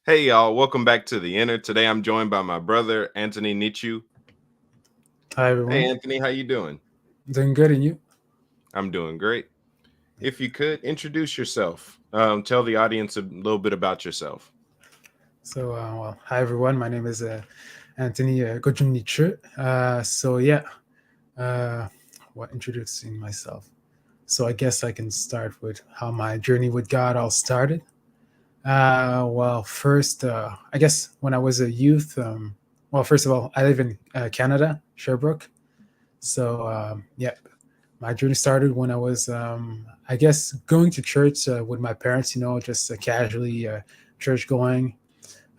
Hey y'all, welcome back to the Inner. Today I'm joined by my brother Anthony Nichu. Hi Hey everyone, Anthony, how you doing? doing good and you? I'm doing great. If you could introduce yourself, tell the audience a little bit about yourself. Hi everyone. My name is Anthony Gojumnichu. Uh, what introducing myself? So I guess I can start with how my journey with God all started. First, I guess when I was a youth. First of all, I live in Canada, Sherbrooke. So my journey started when I was, I guess, going to church with my parents. Just casually church going.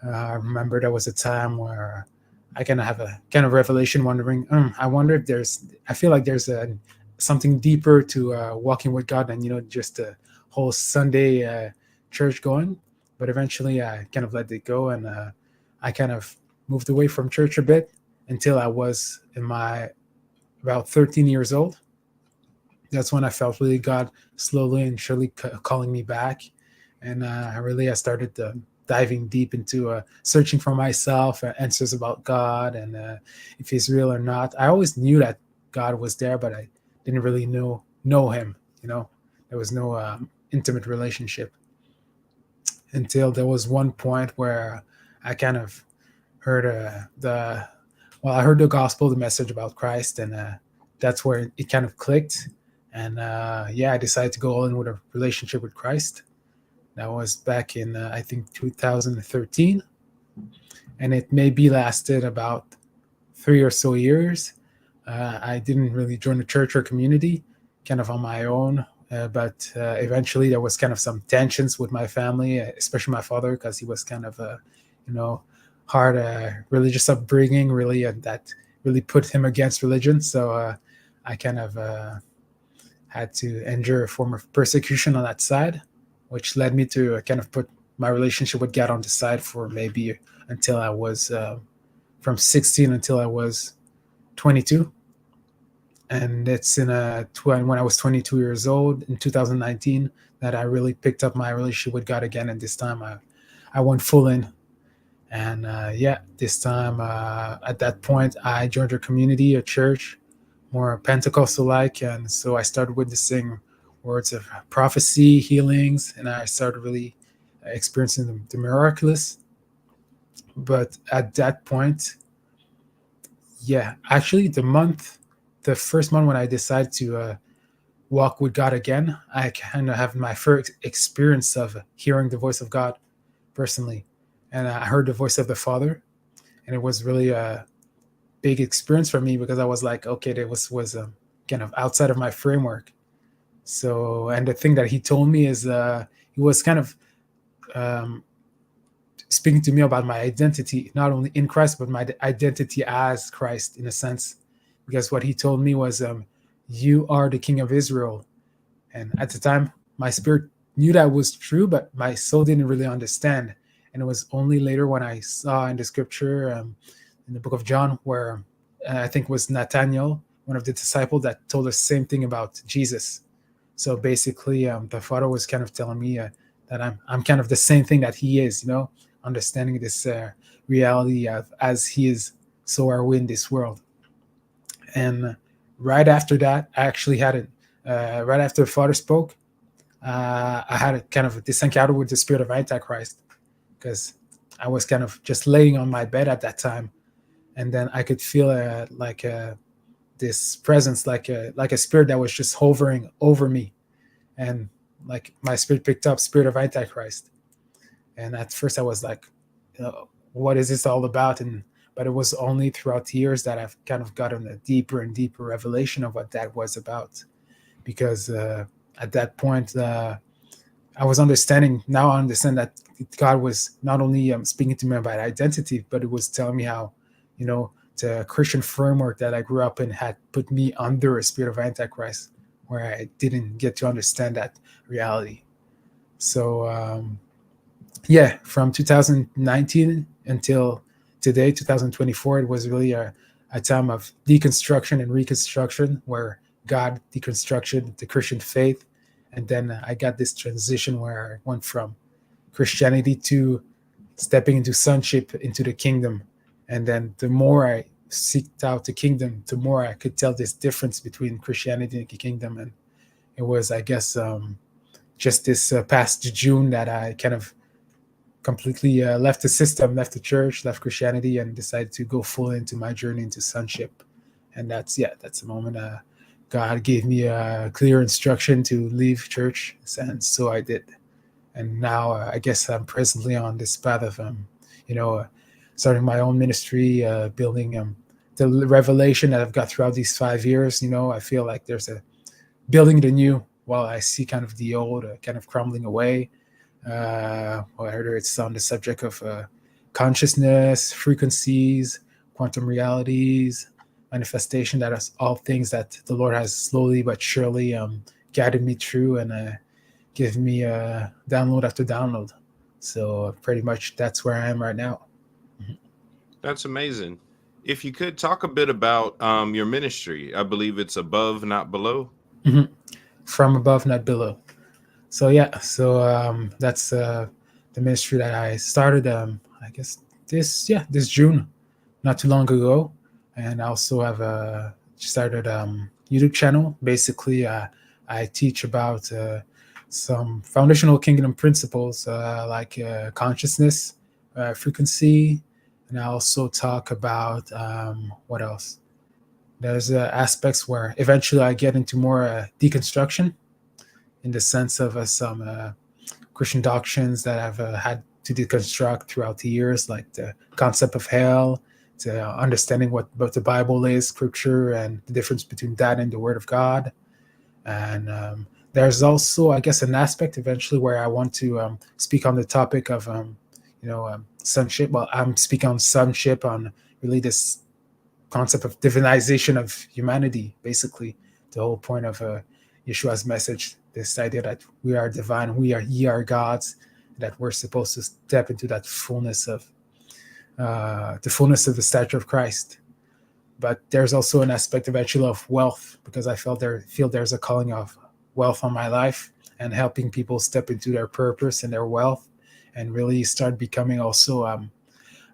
I remember there was a time where I kind of have a kind of revelation, wondering, I wonder if I feel like there's something deeper to walking with God than just a whole Sunday church going. But eventually, I kind of let it go, and I kind of moved away from church a bit until I was in my about 13 years old. That's when I felt really God slowly and surely calling me back, and I started diving deep into searching for myself, answers about God, and if He's real or not. I always knew that God was there, but I didn't really know Him. There was no intimate relationship until there was one point where I kind of heard I heard the gospel, the message about Christ, and that's where it kind of clicked. And I decided to go all in with a relationship with Christ. That was back in I think 2013, and it maybe lasted about 3 or so years. I didn't really join the church or community, kind of on my own. But eventually, there was kind of some tensions with my family, especially my father, because he was kind of you know, hard religious upbringing, really, that really put him against religion. So I kind of had to endure a form of persecution on that side, which led me to kind of put my relationship with God on the side for maybe until I was from 16 until I was 22. And it's when I was 22 years old in 2019 that I really picked up my relationship with God again. And this time I went full in. And this time at that point, I joined a community, a church, more Pentecostal like. And so I started witnessing words of prophecy, healings, and I started really experiencing the miraculous. But at that point, actually, the first month when I decided to walk with God again, I kind of have my first experience of hearing the voice of God personally. And I heard the voice of the Father, and it was really a big experience for me because I was like, okay, that was kind of outside of my framework. So, and the thing that he told me is he was kind of um, speaking to me about my identity, not only in Christ, but my identity as Christ in a sense. Because what he told me was, you are the King of Israel. And at the time, my spirit knew that was true, but my soul didn't really understand. And it was only later when I saw in the scripture, in the book of John, where I think was Nathaniel, one of the disciples, that told us the same thing about Jesus. So basically, the Father was kind of telling me that I'm kind of the same thing that He is, understanding this reality of as He is, so are we in this world. And right after that, I actually had it. Right after the Father spoke, I had a kind of this encounter with the spirit of Antichrist because I was kind of just laying on my bed at that time, and then I could feel this presence, like a spirit that was just hovering over me, and like my spirit picked up spirit of Antichrist, and at first I was like, what is this all about? And but it was only throughout the years that I've kind of gotten a deeper and deeper revelation of what that was about, because at that point I was understanding. Now I understand that God was not only speaking to me about identity, but it was telling me how, you know, the Christian framework that I grew up in had put me under a spirit of Antichrist, where I didn't get to understand that reality. So from 2019 until today, 2024, it was really a time of deconstruction and reconstruction, where God deconstructed the Christian faith. And then I got this transition where I went from Christianity to stepping into sonship, into the kingdom. And then the more I seeked out the kingdom, the more I could tell this difference between Christianity and the kingdom. And it was, I guess, just this past June that I kind of completely left the system, left the church, left Christianity, and decided to go full into my journey into sonship. And that's the moment God gave me a clear instruction to leave church, and so I did. And now I guess I'm presently on this path of, starting my own ministry, building the revelation that I've got throughout these 5 years. I feel like there's a building the new while I see kind of the old kind of crumbling away. Whether it's on the subject of consciousness, frequencies, quantum realities, manifestation, that is all things that the Lord has slowly but surely guided me through and given me download after download. So pretty much that's where I am right now. That's amazing. If you could talk a bit about your ministry, I believe it's Above, Not Below. Mm-hmm. From Above, Not Below. So that's the ministry that I started. I guess this June, not too long ago, and I also have started YouTube channel. Basically, I teach about some foundational kingdom principles like consciousness, frequency, and I also talk about what else. There's aspects where eventually I get into more deconstruction, in the sense of some Christian doctrines that I've had to deconstruct throughout the years, like the concept of hell, to understanding what the Bible is, scripture, and the difference between that and the Word of God. And there's also, I guess, an aspect eventually where I want to speak on the topic of, sonship. Well, I'm speaking on sonship, on really this concept of divinization of humanity, basically the whole point of Yeshua's message, this idea that we are divine, ye are gods, that we're supposed to step into that fullness of the stature of Christ. But there's also an aspect eventually of wealth, because I feel there's a calling of wealth on my life, and helping people step into their purpose and their wealth, and really start becoming also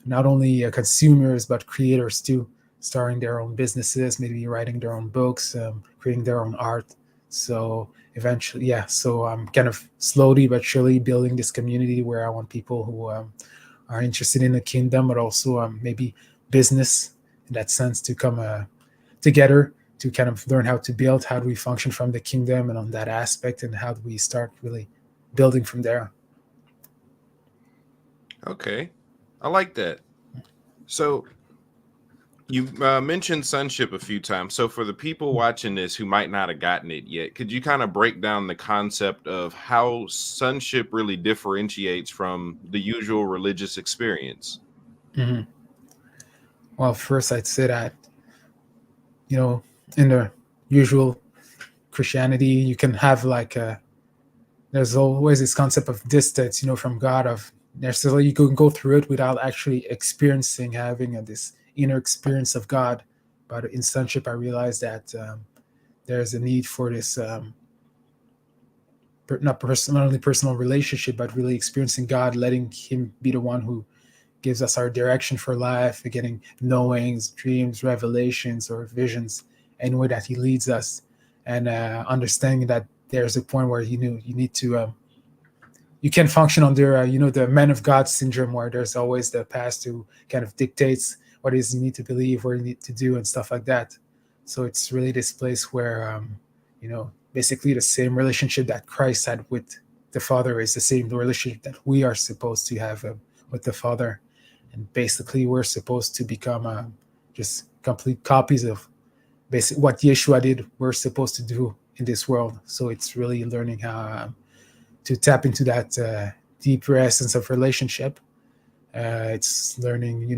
not only consumers but creators too, starting their own businesses, maybe writing their own books, creating their own art. So eventually, so I'm kind of slowly but surely building this community where I want people who are interested in the kingdom, but also maybe business in that sense, to come together to kind of learn how do we function from the kingdom, and on that aspect, and how do we start really building from there. Okay, I like that. So you mentioned sonship a few times. So for the people watching this who might not have gotten it yet, could you kind of break down the concept of how sonship really differentiates from the usual religious experience? Mm-hmm. Well, first I'd say that, in the usual Christianity, you can have there's always this concept of distance, from God, of necessarily you can go through it without actually having this inner experience of God. But in sonship, I realized that there's a need for this not only personal relationship, but really experiencing God, letting Him be the one who gives us our direction for life, getting knowings, dreams, revelations, or visions, any way that He leads us, and understanding that there's a point where you need to you can function under the man of God syndrome, where there's always the past who kind of dictates what it is you need to believe, what you need to do, and stuff like that. So it's really this place where basically the same relationship that Christ had with the Father is the same relationship that we are supposed to have with the Father. And basically we're supposed to become just complete copies of basically what Yeshua did, we're supposed to do in this world. So it's really learning how to tap into that deeper essence of relationship. It's learning,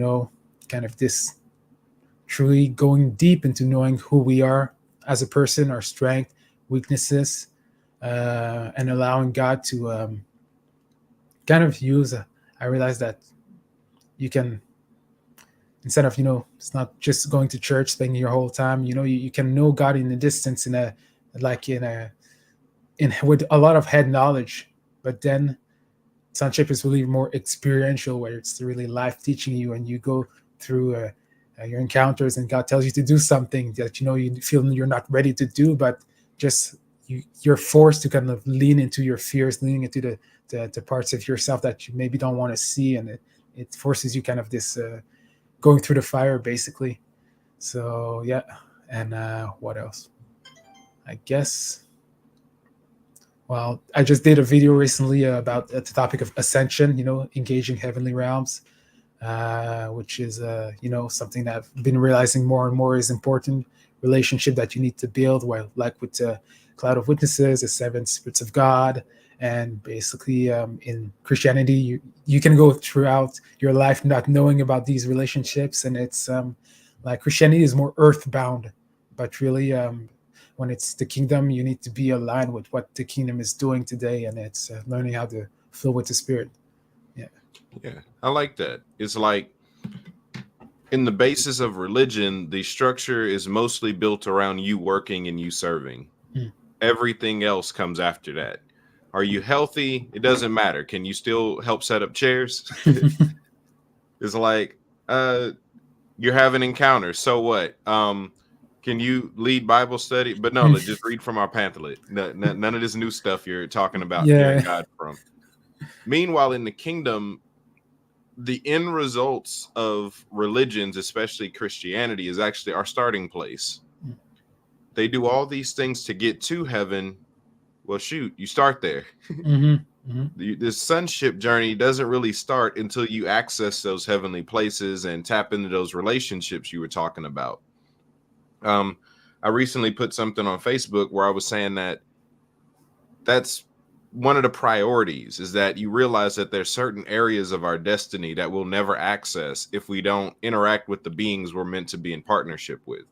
kind of this truly going deep into knowing who we are as a person, our strength, weaknesses, and allowing God to kind of use. I realized that you can, instead of it's not just going to church, spending your whole time. You can know God in the distance, in with a lot of head knowledge, but then Sonship is really more experiential, where it's really life teaching you, and you go through your encounters, and God tells you to do something that you feel you're not ready to do, but just you're forced to kind of lean into your fears, leaning into the parts of yourself that you maybe don't want to see, and it forces you kind of this going through the fire, basically. So yeah, and what else? I guess. Well, I just did a video recently about the topic of ascension. Engaging heavenly realms, which is something that I've been realizing more and more is important relationship that you need to build. Well, like with the cloud of witnesses, the seven spirits of God, and basically in Christianity, you can go throughout your life not knowing about these relationships, and it's like Christianity is more earthbound, but really. When it's the kingdom, you need to be aligned with what the kingdom is doing today, and it's learning how to flow with the spirit. Yeah. Yeah, I like that. It's like in the basis of religion, the structure is mostly built around you working and you serving. Mm. Everything else comes after that. Are you healthy? It doesn't matter. Can you still help set up chairs? It's like you're having encounters. So what? Can you lead Bible study? But no, let's just read from our pamphlet. None of this new stuff you're talking about hearing Yeah. God from. Meanwhile, in the kingdom, the end results of religions, especially Christianity, is actually our starting place. They do all these things to get to heaven. Well, shoot, you start there. Mm-hmm. Mm-hmm. The sonship journey doesn't really start until you access those heavenly places and tap into those relationships you were talking about. I recently put something on Facebook where I was saying that that's one of the priorities, is that you realize that there's certain areas of our destiny that we'll never access if we don't interact with the beings we're meant to be in partnership with.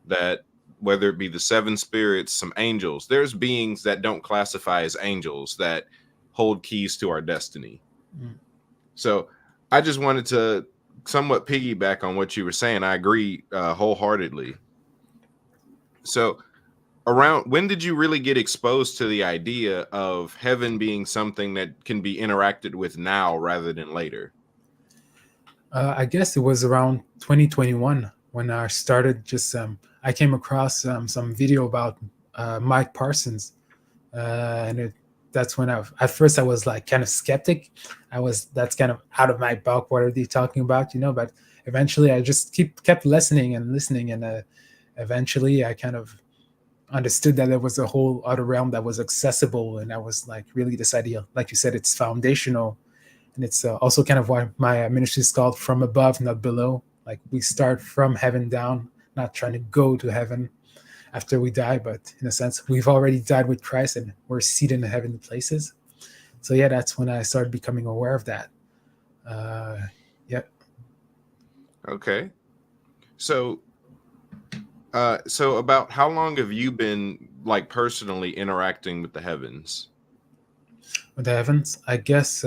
That whether it be the seven spirits, some angels, there's beings that don't classify as angels that hold keys to our destiny. So I just wanted to somewhat piggyback on what you were saying. I agree wholeheartedly. So around when did you really get exposed to the idea of heaven being something that can be interacted with now rather than later? I guess it was around 2021 when I started I came across some video about Mike Parsons, and that's when at first I was like kind of skeptic. That's kind of out of my bulk. What are they talking about? But eventually I just kept listening and listening, and eventually I kind of understood that there was a whole other realm that was accessible, and that was like really this idea. Like you said, it's foundational, and it's also kind of why my ministry is called "From Above, Not Below." Like we start from heaven down, not trying to go to heaven after we die, but in a sense, we've already died with Christ and we're seated in heavenly places. So yeah, that's when I started becoming aware of that. Yeah. Okay. So so about how long have you been like personally interacting with the heavens? With the heavens, I guess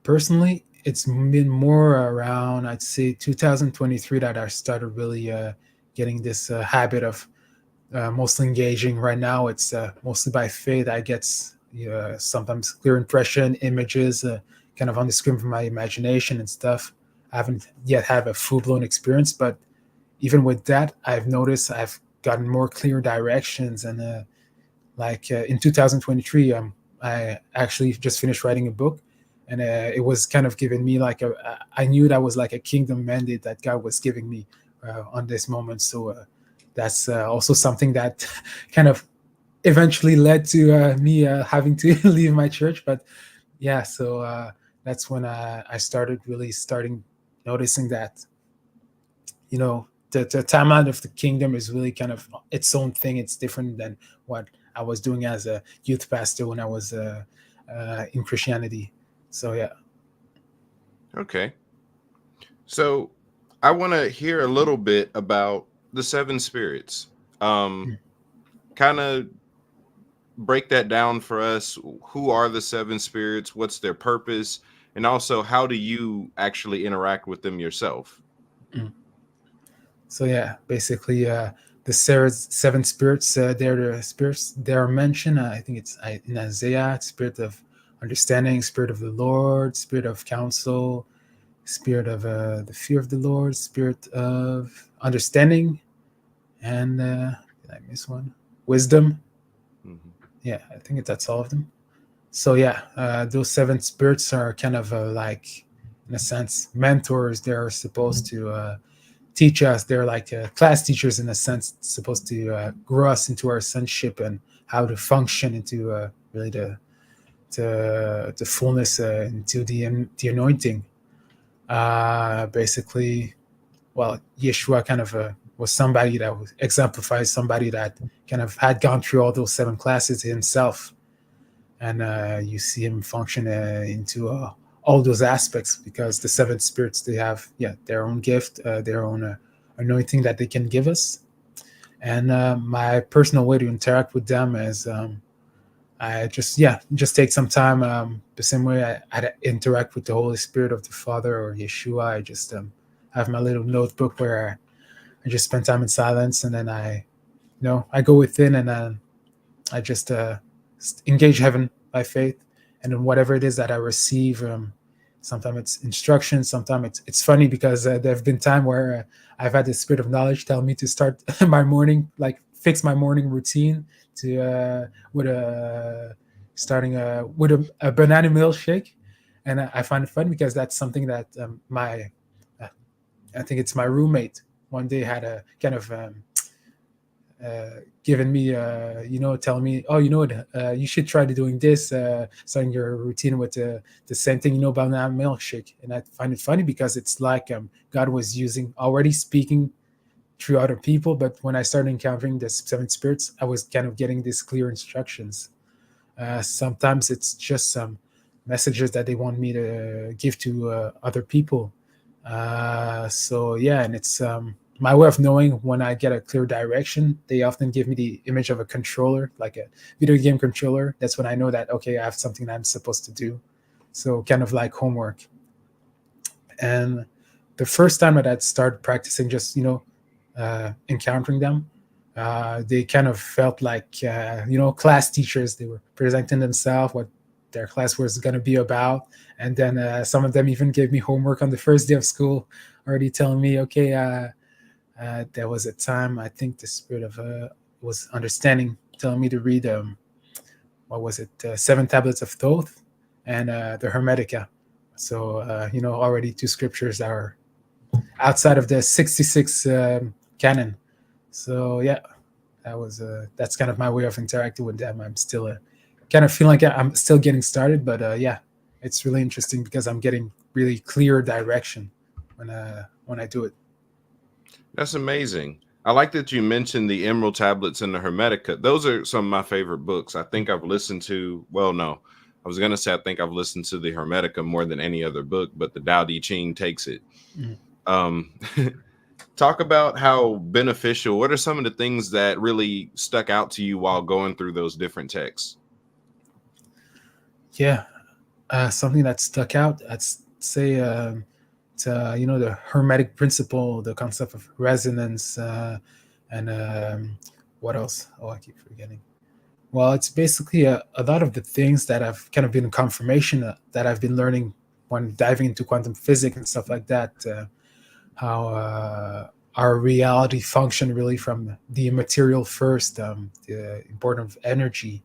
personally, it's been more around, I'd say, 2023 that I started really getting this habit of mostly engaging. Right now, it's mostly by faith. I get sometimes clear impression, images, kind of on the screen from my imagination and stuff. I haven't yet had a full blown experience, but even with that, I've noticed I've gotten more clear directions. And in 2023, I actually just finished writing a book, and it was kind of giving me I knew that was like a kingdom mandate that God was giving me on this moment. So that's also something that kind of eventually led to me having to leave my church. But yeah, so that's when I started really starting noticing that, the timeline of the kingdom is really kind of its own thing. It's different than what I was doing as a youth pastor when I was in Christianity. So yeah. Okay. So I want to hear a little bit about the seven spirits. Kind of break that down for us. Who are the seven spirits? What's their purpose? And also, how do you actually interact with them yourself? So yeah, basically, the seven spirits. They're the spirits. They are mentioned. I think it's in Isaiah: spirit of understanding, spirit of the Lord, spirit of counsel, spirit of the fear of the Lord, spirit of understanding, and did I miss one? Wisdom. Mhm. Yeah, I think that's all of them. So yeah, those seven spirits are kind of like, in a sense, mentors. They're supposed to teach us. They're like class teachers in a sense, supposed to grow us into our sonship and how to function into really the fullness into the anointing. Basically, well, Yeshua kind of was somebody that was exemplifies somebody that kind of had gone through all those seven classes himself, and you see him function into all those aspects, because the seven spirits, they have, yeah, their own gift, their own anointing that they can give us. And my personal way to interact with them is I just take some time, the same way I interact with the Holy Spirit of the Father or Yeshua. I just have my little notebook where I just spend time in silence, and then I go within, and then I just engage heaven by faith, and then whatever it is that I receive. Sometimes it's instruction. Sometimes it's funny, because there have been time where I've had the spirit of knowledge tell me to start my morning, like fix my morning routine to with a starting with a banana milkshake, and I find it fun because that's something that my I think it's my roommate one day had a kind of giving me, telling me, oh, you know what, you should try to doing this, starting your routine with the same thing, about that milkshake. And I find it funny because it's like God was using, already speaking through other people, but when I started encountering the seven spirits, I was kind of getting these clear instructions. Sometimes it's just some messages that they want me to give to other people. So yeah, and it's my way of knowing when I get a clear direction. They often give me the image of a controller, like a video game controller. That's when I know that, okay, I have something that I'm supposed to do. So kind of like homework. And the first time that I started practicing, just encountering them, they kind of felt like class teachers. They were presenting themselves, what their class was going to be about, and then some of them even gave me homework on the first day of school, already telling me, okay, there was a time, I think the spirit of was understanding, telling me to read what was it, Seven Tablets of Thoth and the Hermetica. So already two scriptures that are outside of the 66 canon. So yeah, that's kind of my way of interacting with them. I'm still kind of feeling like I'm still getting started, but yeah, it's really interesting because I'm getting really clear direction when I do it. That's amazing. I like that you mentioned the Emerald Tablets and the Hermetica. Those are some of my favorite books. I think I've listened to, well, no, I was going to say I think I've listened to the Hermetica more than any other book, but the Tao Te Ching takes it. Mm. Um, talk about how beneficial, what are some of the things that really stuck out to you while going through those different texts? Yeah, something that stuck out, I'd say, the Hermetic principle, the concept of resonance, and what else? Oh, I keep forgetting. Well, it's basically a lot of the things that have kind of been confirmation that I've been learning when diving into quantum physics and stuff like that. How our reality function really from the immaterial first, the importance of energy.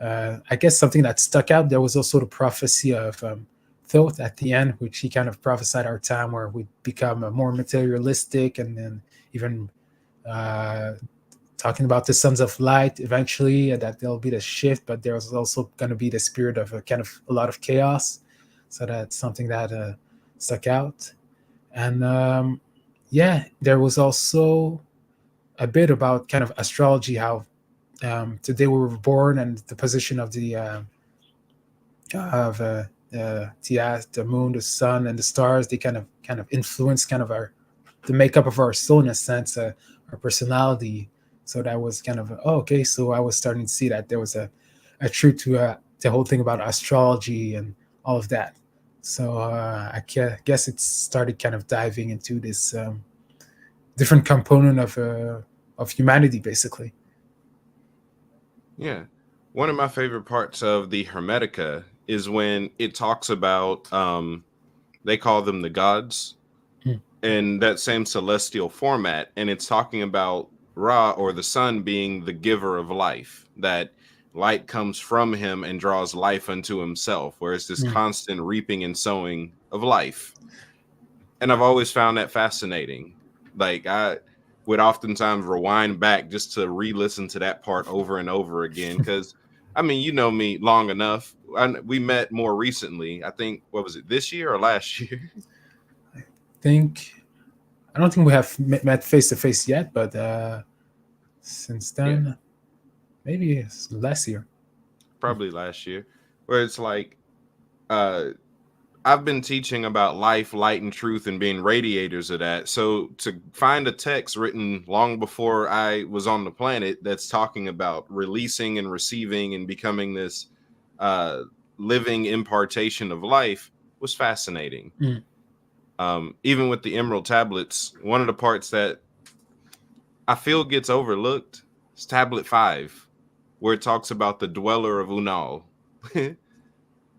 I guess something that stuck out, there was also the prophecy of Thoth at the end, which he kind of prophesied our time where we become more materialistic, and then even uh, talking about the sons of light eventually, that there'll be the shift, but there's also going to be the spirit of a kind of a lot of chaos. So that's something that stuck out. And yeah, there was also a bit about kind of astrology, how today we were born, and the position of the moon, the sun, and the stars. They kind of influence kind of the makeup of our soul, in a sense, our personality. So that was kind of okay. So I was starting to see that there was a truth to the whole thing about astrology and all of that. So guess it started kind of diving into this different component of of humanity, basically. Yeah. One of my favorite parts of the Hermetica is when it talks about they call them the gods Mm, in that same celestial format, and it's talking about Ra, or the sun, being the giver of life, that light comes from him and draws life unto himself, where it's this mm, constant reaping and sowing of life. And I've always found that fascinating. Like, I would oftentimes rewind back just to re-listen to that part over and over again, because I mean, you know me long enough. We met more recently. I think, what was it, this year or last year? think I don't think we have met face to face yet, but since Yeah, then, maybe it's last year. probably last year. Where it's like, uh I've been teaching about life, light, and truth, and being radiators of that. So to find a text written long before I was on the planet that's talking about releasing and receiving and becoming this uh, living impartation of life was fascinating. Mm, Even with the Emerald Tablets, one of the parts that I feel gets overlooked is Tablet 5, where it talks about the dweller of Unal.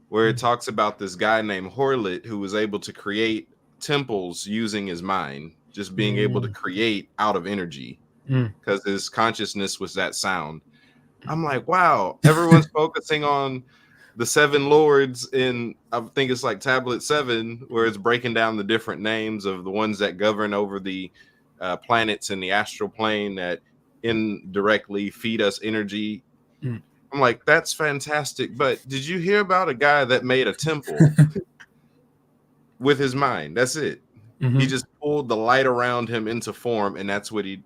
Where it mm, talks about this guy named Horlet who was able to create temples using his mind, just being able to mm, create out of energy mm. because his consciousness was that sound. I'm like, wow, everyone's focusing on the seven lords in, I think it's like tablet 7, where it's breaking down the different names of the ones that govern over the planets in the astral plane that indirectly feed us energy. Mm. I'm like, that's fantastic. But did you hear about a guy that made a temple with his mind? That's it. He Mhm. just pulled the light around him into form, and that's what he.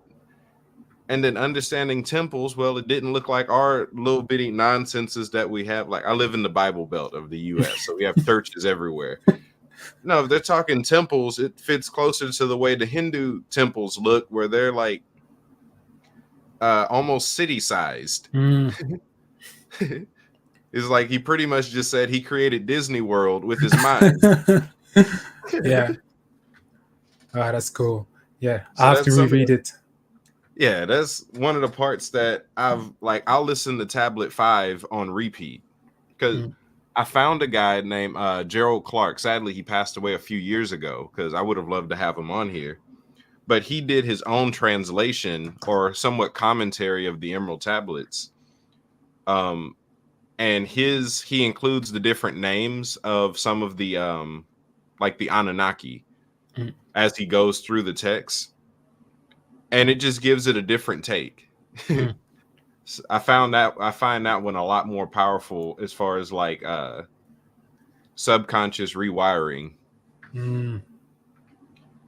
And then understanding temples, well, it didn't look like our little bitty nonsenses that we have. Like, I live in the Bible Belt of the U.S., so we have churches everywhere. No, if they're talking temples, it fits closer to the way the Hindu temples look, where they're like almost city sized. Mm. It's like he pretty much just said he created Disney World with his mind. Yeah. Ah, that's cool. Yeah, So I have to that's some of reread the, it. yeah, that's one of the parts that I've like, I'll listen to Tablet 5 on repeat because Mm, I found a guy named Gerald Clark. Sadly, he passed away a few years ago because I would have loved to have him on here. But he did his own translation or somewhat commentary of the Emerald Tablets. Um, and he includes the different names of some of the like the Anunnaki mm, as he goes through the text, and it just gives it a different take. mm, I find that one a lot more powerful as far as like subconscious rewiring. mm.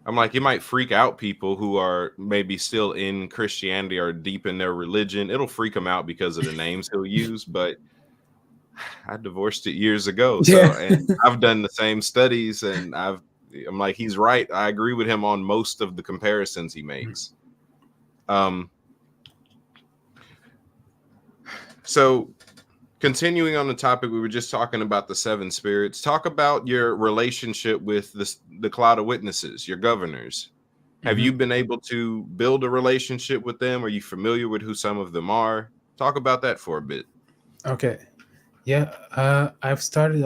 I'm like, it might freak out people who are maybe still in Christianity or deep in their religion. It'll freak them out because of the names he'll use, but I divorced it years ago. Yeah. So, and I've done the same studies, and I'm like, he's right. I agree with him on most of the comparisons he Mm. makes. Um, so continuing on the topic, we were just talking about the seven spirits. Talk about your relationship with the cloud of witnesses, your governors. Have Mhm. you been able to build a relationship with them? Are you familiar with who some of them are? Talk about that for a bit. Okay. Yeah, I've started.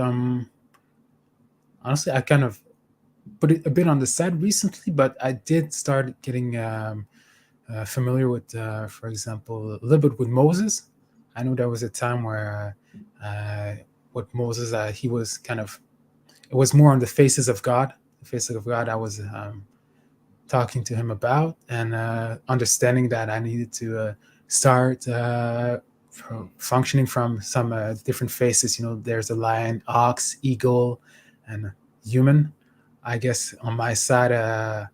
Honestly, I kind of put it a bit on the side recently, but I did start getting familiar with, for example, a little bit with Moses. I know there was a time where with Moses, he was kind of, it was more on the faces of God, the faces of God I was talking to him about, and understanding that I needed to start functioning from some different faces. You know, there's a lion, ox, eagle, and human. I guess on my side,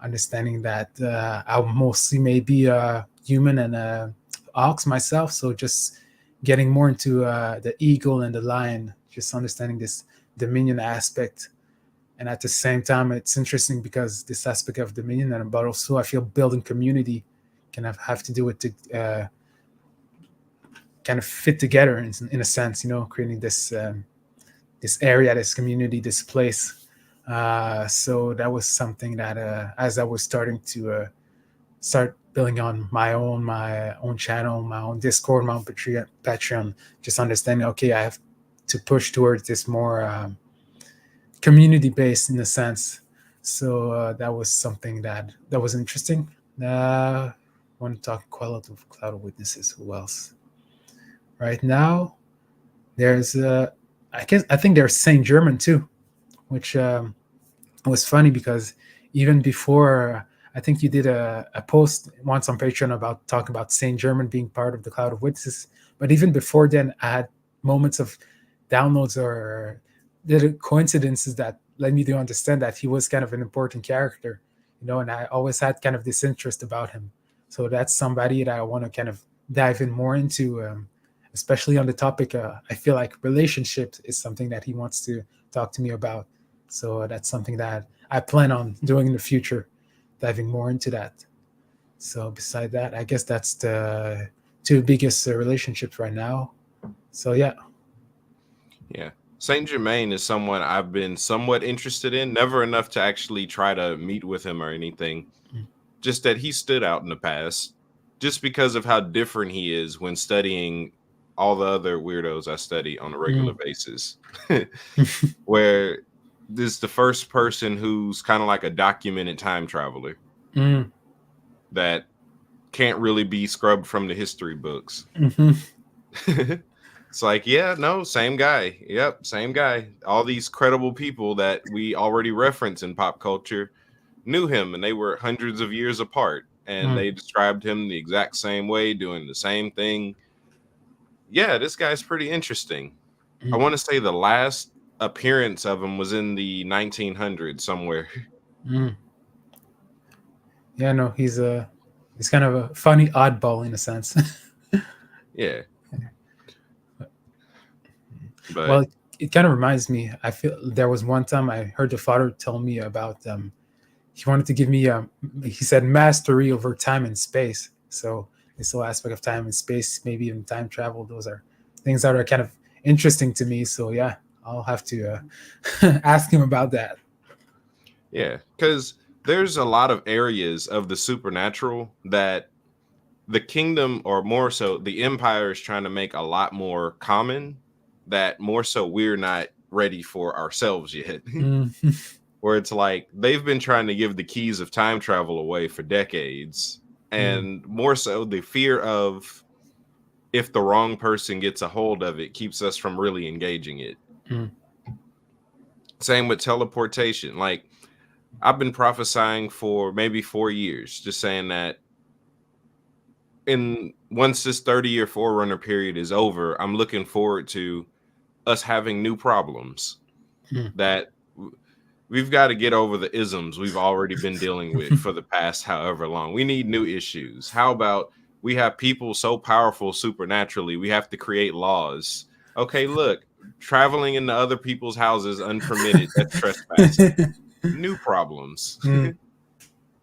understanding that I mostly may be a human and a ox myself. So just getting more into the eagle and the lion, just understanding this dominion aspect. And at the same time, it's interesting because this aspect of dominion, and but also I feel building community can have to do with the kind of fit together in a sense, you know, creating this area, this community, this place. So that was something that as I was starting to start building on my own channel, my own Discord, my own Patreon, just understanding, okay, I have to push towards this more community based in a sense. So that was something that was interesting. I want to talk quality of cloud of witnesses. Who else? Right now, there's I think there's Saint German too, which was funny because even before, I think you did a post once on Patreon about talking about Saint German being part of the cloud of witnesses. But even before then, I had moments of downloads or little coincidences that led me to understand that he was kind of an important character, and I always had kind of this interest about him. So that's somebody that I want to kind of dive in more into, especially on the topic. I feel like relationships is something that he wants to talk to me about. So that's something that I plan on doing in the future, diving more into that. So beside that, I guess that's the two biggest relationships right now. So yeah. Yeah. Saint Germain is someone I've been somewhat interested in, never enough to actually try to meet with him or anything. Just that he stood out in the past, just because of how different he is when studying all the other weirdos I study on a regular basis. Where this is the first person who's kind of like a documented time traveler that can't really be scrubbed from the history books. It's like, yeah, no, same guy. Yep, same guy. All these credible people that we already reference in pop culture knew him, and they were hundreds of years apart, and they described him the exact same way, doing the same thing. Yeah, this guy's pretty interesting. I want to say the last appearance of him was in the 1900s somewhere. Yeah, no, he's kind of a funny oddball in a sense. Yeah. But well, it kind of reminds me. I feel there was one time I heard the father tell me about he wanted to give me he said mastery over time and space. So this whole aspect of time and space, maybe even time travel, those are things that are kind of interesting to me. So yeah, I'll have to ask him about that. Yeah, because there's a lot of areas of the supernatural that the kingdom, or more so the empire, is trying to make a lot more common, that more so we're not ready for ourselves yet. Where it's like they've been trying to give the keys of time travel away for decades, and more so the fear of if the wrong person gets a hold of it keeps us from really engaging it. Same with teleportation. Like, I've been prophesying for maybe 4 years, just saying that once this 30-year forerunner period is over, I'm looking forward to us having new problems that we've got to get over the isms we've already been dealing with for the past however long. We need new issues. How about we have people so powerful supernaturally, we have to create laws. Okay, look, traveling into other people's houses unpermitted, that's trespassing. New problems.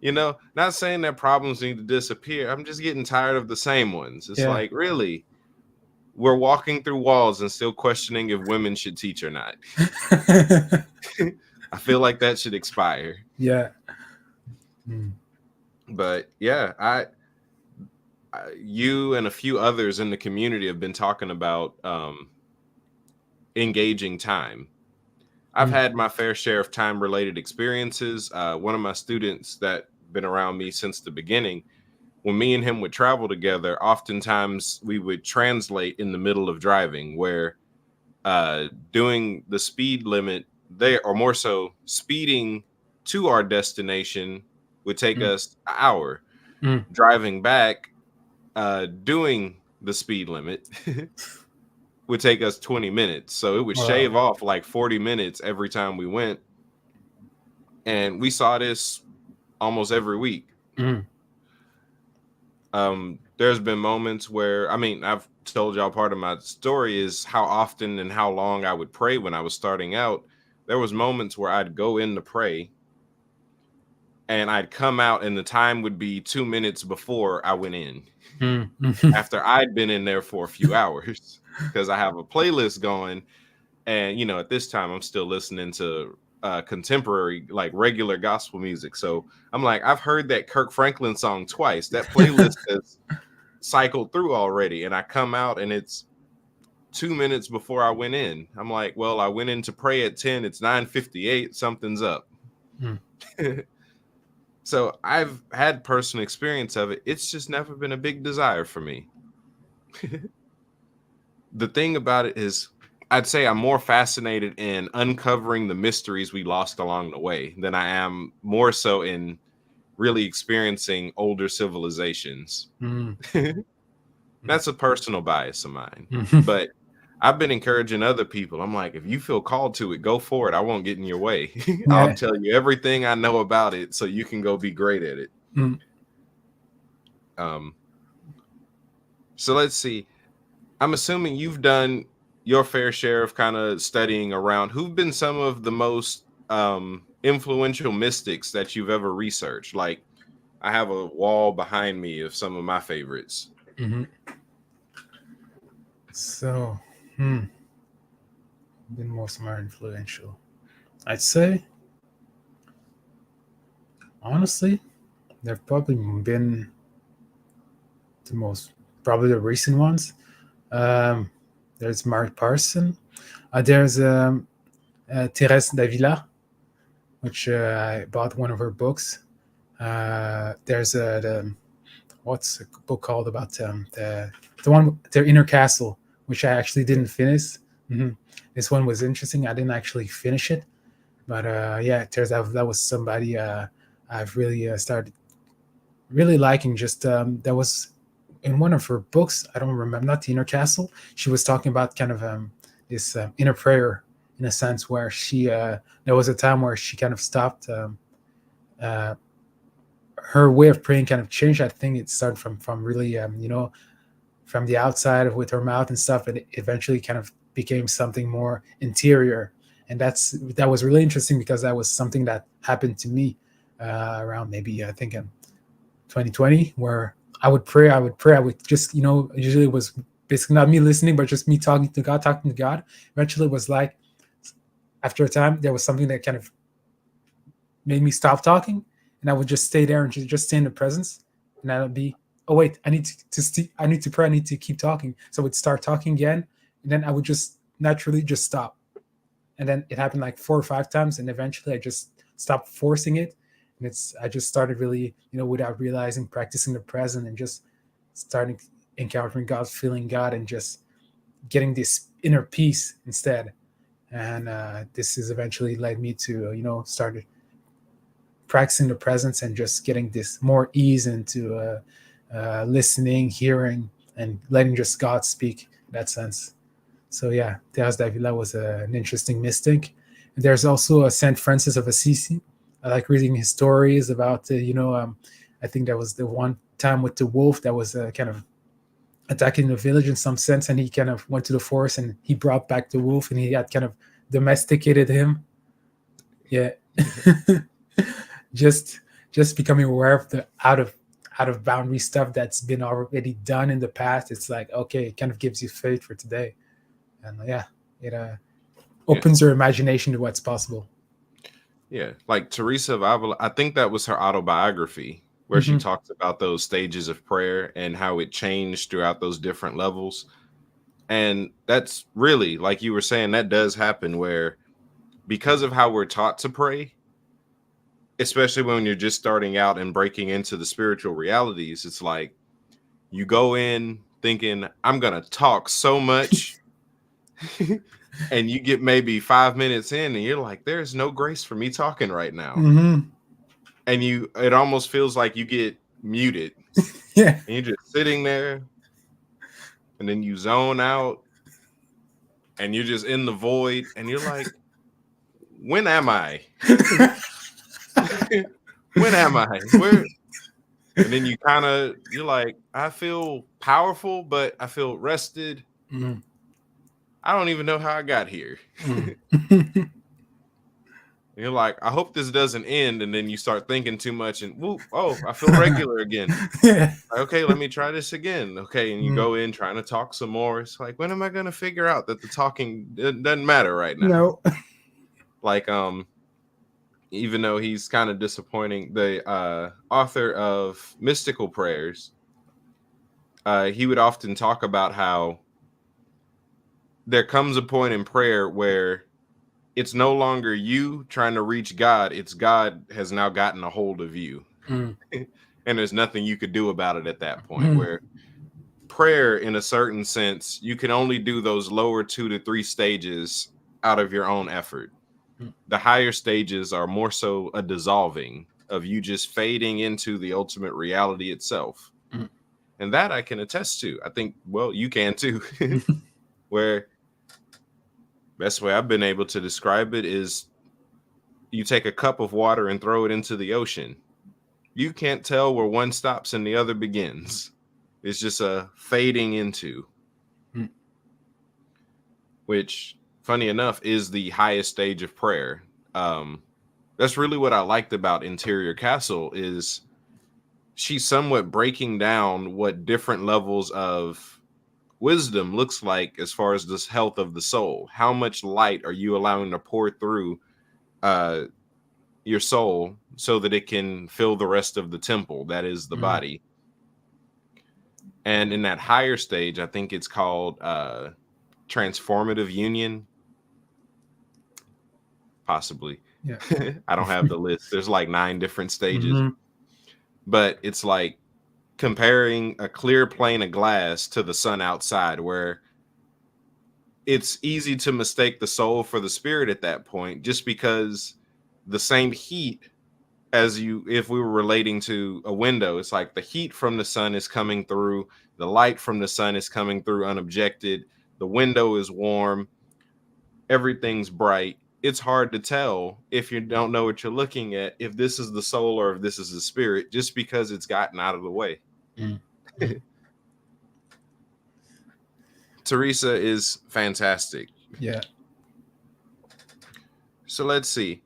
Not saying that problems need to disappear. I'm just getting tired of the same ones. It's like, really, we're walking through walls and still questioning if women should teach or not. I feel like that should expire. Yeah. But yeah, you and a few others in the community have been talking about engaging time. I've had my fair share of time-related experiences. One of my students that been around me since the beginning, when me and him would travel together, oftentimes we would translate in the middle of driving, where doing the speed limit there, or more so speeding to our destination, would take us an hour. Driving back, doing the speed limit would take us 20 minutes. So it would shave off like 40 minutes every time we went. And we saw this almost every week. There's been moments where, I've told y'all part of my story is how often and how long I would pray when I was starting out. There was moments where I'd go in to pray and I'd come out and the time would be 2 minutes before I went in. After I'd been in there for a few hours, because I have a playlist going. And, at this time I'm still listening to contemporary, like regular gospel music. So I'm like, I've heard that Kirk Franklin song twice. That playlist has cycled through already, and I come out and it's 2 minutes before I went in. I'm like, well, I went in to pray at 10. It's 9:58. Something's up. So I've had personal experience of it. It's just never been a big desire for me. The thing about it is, I'd say I'm more fascinated in uncovering the mysteries we lost along the way than I am more so in really experiencing older civilizations. That's a personal bias of mine. But I've been encouraging other people. I'm like, if you feel called to it, go for it. I won't get in your way. I'll tell you everything I know about it so you can go be great at it. So let's see. I'm assuming you've done your fair share of kind of studying around. Who've been some of the most influential mystics that you've ever researched? Like, I have a wall behind me of some of my favorites. So, been most more influential. I'd say, honestly, they've probably been probably the recent ones. There's Mark Parson. There's Thérèse d'Avila, which I bought one of her books. There's what's a book called about the one, their Inner Castle, which I actually didn't finish. This one was interesting. I didn't actually finish it, but yeah, that was somebody I've really started really liking. Just that was in one of her books. I don't remember, not the Inner Castle. She was talking about kind of this inner prayer, in a sense, where she there was a time where she kind of stopped. Her way of praying kind of changed. I think it started from really from the outside with her mouth and stuff, and it eventually kind of became something more interior. And that was really interesting because that was something that happened to me around maybe I think in 2020, where I would pray. I would just, usually it was basically not me listening, but just me talking to God. Eventually it was like, after a time, there was something that kind of made me stop talking, and I would just stay there and just stay in the presence. And I would be, oh wait, I need to pray. I need to keep talking. So I would start talking again, and then I would just naturally just stop. And then it happened like 4 or 5 times, and eventually I just stopped forcing it. And I just started really, without realizing, practicing the present and just starting encountering God, feeling God, and just getting this inner peace instead. And this has eventually led me to, started practicing the presence and just getting this more ease into listening, hearing, and letting just God speak in that sense. So yeah, Thérèse d'Avila was an interesting mystic. There's also Saint Francis of Assisi. I like reading his stories about, I think that was the one time with the wolf that was kind of attacking the village in some sense, and he kind of went to the forest and he brought back the wolf, and he had kind of domesticated him. Yeah. just becoming aware of the out of boundary stuff that's been already done in the past. It's like, okay, it kind of gives you faith for today. And yeah, it opens your imagination to what's possible. Yeah, like Teresa of Avila, I think that was her autobiography where she talks about those stages of prayer and how it changed throughout those different levels. And that's really, like you were saying, that does happen where, because of how we're taught to pray, especially when you're just starting out and breaking into the spiritual realities, it's like you go in thinking, I'm going to talk so much. And you get maybe 5 minutes in and you're like, there's no grace for me talking right now. And it almost feels like you get muted. Yeah. And you're just sitting there, and then you zone out and you're just in the void, and you're like, when am I? When am I? Where? And then you're like, I feel powerful, but I feel rested. I don't even know how I got here. You're like, I hope this doesn't end. And then you start thinking too much and whoop, oh, I feel regular again. Okay, let me try this again. Okay, and you go in trying to talk some more. It's like, when am I going to figure out that the talking doesn't matter right now? No. Like, even though he's kind of disappointing, the author of Mystical Prayers, he would often talk about how there comes a point in prayer where it's no longer you trying to reach God, it's God has now gotten a hold of you. Mm. And there's nothing you could do about it at that point, where prayer, in a certain sense, you can only do those lower 2 to 3 stages out of your own effort. The higher stages are more so a dissolving of you just fading into the ultimate reality itself. And that I can attest to. I think, well, you can too. Where best way I've been able to describe it is you take a cup of water and throw it into the ocean. You can't tell where one stops and the other begins. It's just a fading into, which, funny enough, is the highest stage of prayer. That's really what I liked about Interior Castle, is she's somewhat breaking down what different levels of wisdom looks like as far as this health of the soul. How much light are you allowing to pour through your soul so that it can fill the rest of the temple, that is the body? And in that higher stage, I think it's called transformative union. Possibly. Yeah. I don't have the list. There's like 9 different stages. But it's like comparing a clear plane of glass to the sun outside, where it's easy to mistake the soul for the spirit at that point, just because the same heat as if we were relating to a window, it's like the heat from the sun is coming through, the light from the sun is coming through unobjected, the window is warm, everything's bright. It's hard to tell, if you don't know what you're looking at, if this is the soul or if this is the spirit, just because it's gotten out of the way. Teresa is fantastic. Yeah. So let's see.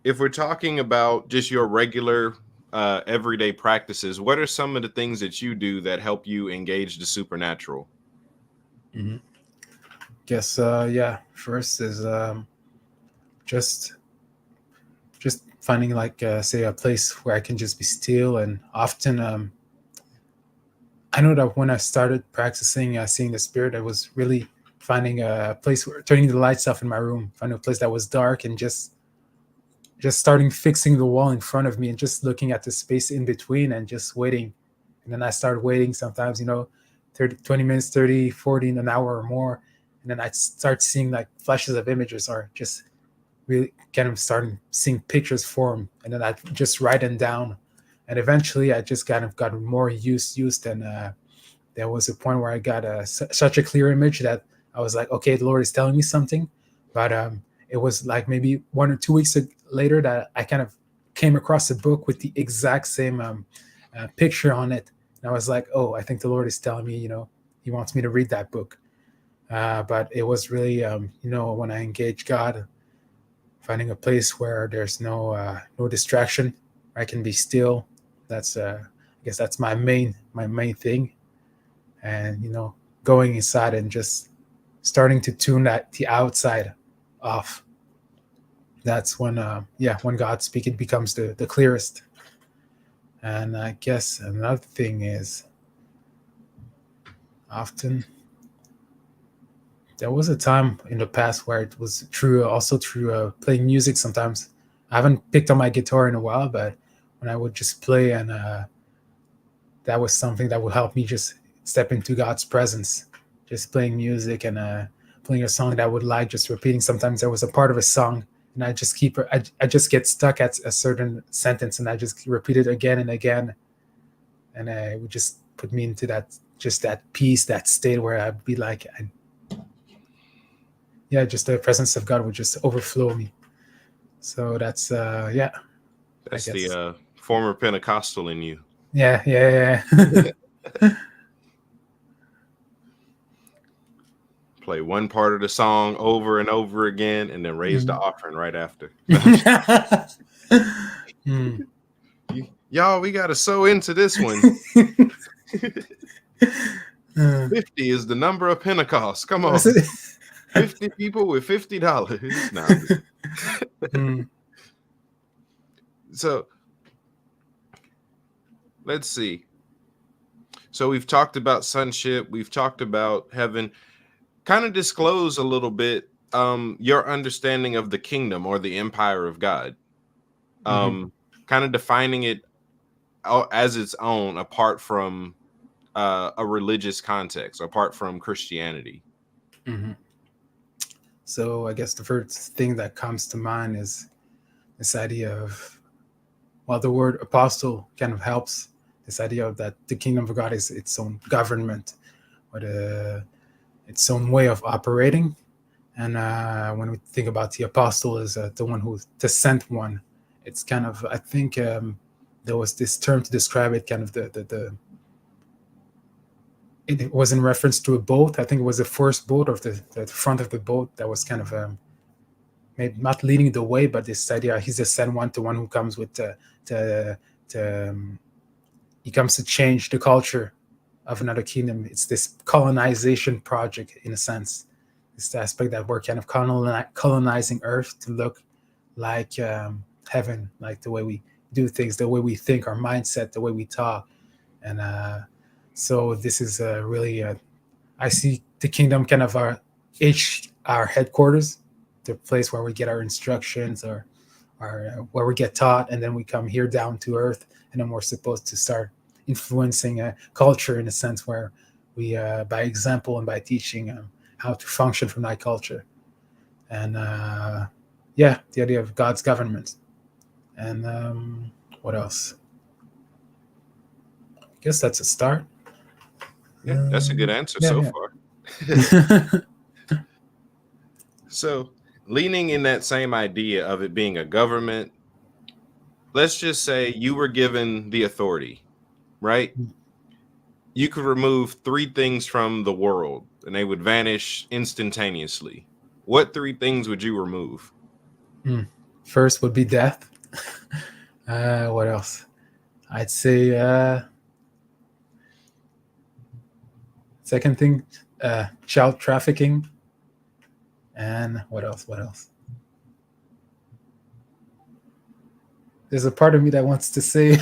If we're talking about just your regular everyday practices, what are some of the things that you do that help you engage the supernatural? Guess first is just finding, like, say, a place where I can just be still. And often I know that when I started practicing seeing the spirit, I was really finding a place where turning the lights off in my room, finding a place that was dark, and just starting fixing the wall in front of me and just looking at the space in between and just waiting. And then I started waiting, sometimes 30 20 minutes, 30, 40, an hour or more. And then I start seeing like flashes of images, or just really kind of starting seeing pictures form. And then I just write them down. And eventually I just kind of got more used. And there was a point where I got such a clear image that I was like, okay, the Lord is telling me something. But it was like maybe 1 or 2 weeks later that I kind of came across a book with the exact same picture on it. And I was like, oh, I think the Lord is telling me, he wants me to read that book. But it was really, when I engage God, finding a place where there's no distraction, where I can be still. That's, I guess that's my main thing. And, going inside and just starting to tune the outside off. That's when God speaking becomes the clearest. And I guess another thing is, often there was a time in the past where it was also through playing music. Sometimes I haven't picked up my guitar in a while, but when I would just play, and that was something that would help me just step into God's presence, just playing music and playing a song that I would like, just repeating. Sometimes there was a part of a song and I just I just get stuck at a certain sentence and I just repeat it again and again. And it would just put me into that peace, that state where I'd be like, just the presence of God would just overflow me. So that's, That's the former Pentecostal in you. Yeah. Play one part of the song over and over again, and then raise the offering right after. Y'all, we got to sew into this one. 50 is the number of Pentecost. Come on. 50 people with $50. No. So let's see. So we've talked about sonship. We've talked about heaven. Kind of disclose a little bit your understanding of the kingdom or the empire of God. Mhm, Kind of defining it as its own, apart from a religious context, apart from Christianity. mhm. So I guess the first thing that comes to mind is this idea of, well, the word apostle kind of helps this idea of that the kingdom of God is its own government, or its own way of operating. And when we think about the apostle as the one who, the sent one, it's kind of, I think there was this term to describe it, kind of it was in reference to a boat. I think it was the first boat, or the front of the boat, that was kind of maybe not leading the way, but this idea he's the sent one, the one who comes with the he comes to change the culture of another kingdom. It's this colonization project, in a sense. It's the aspect that we're kind of colonizing Earth to look like heaven, like the way we do things, the way we think, our mindset, the way we talk. And so this is really, I see the kingdom kind of our headquarters, the place where we get our instructions, or where we get taught, and then we come here down to Earth, and then we're supposed to start influencing a culture, in a sense, where we, by example and by teaching, how to function from that culture. And yeah, the idea of God's government. And what else? I guess that's a start. Yeah, that's a good answer Yeah, so yeah. far. So, leaning in that same idea of it being a government, let's just say you were given the authority, right? You could remove 3 things from the world and they would vanish instantaneously. What 3 things would you remove? First would be death. What else? I'd say second thing, child trafficking. And what else? What else? There's a part of me that wants to say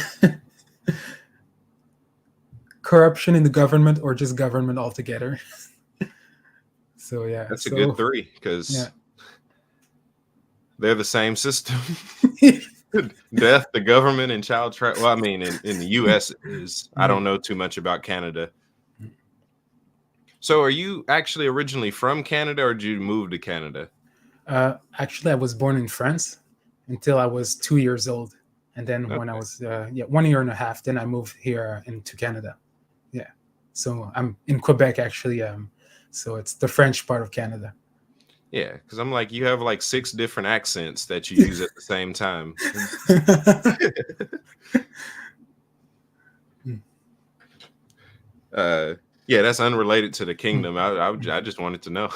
corruption in the government, or just government altogether. So yeah. That's a So good 3 yeah. because they're the same system. Death, the government, and child trafficking. Well, I mean, in the U.S. it is. I don't know too much about Canada. So, are you actually originally from Canada, or did you move to Canada? Actually, I was born in France until I was 2 years old, and then when I Okay. was 1 year and a half, then I moved here into Canada. Yeah. So I'm in Quebec, actually. So it's the French part of Canada. Yeah, because I'm like, you have like 6 different accents that you use at the same time. Yeah, that's unrelated to the kingdom. I just wanted to know.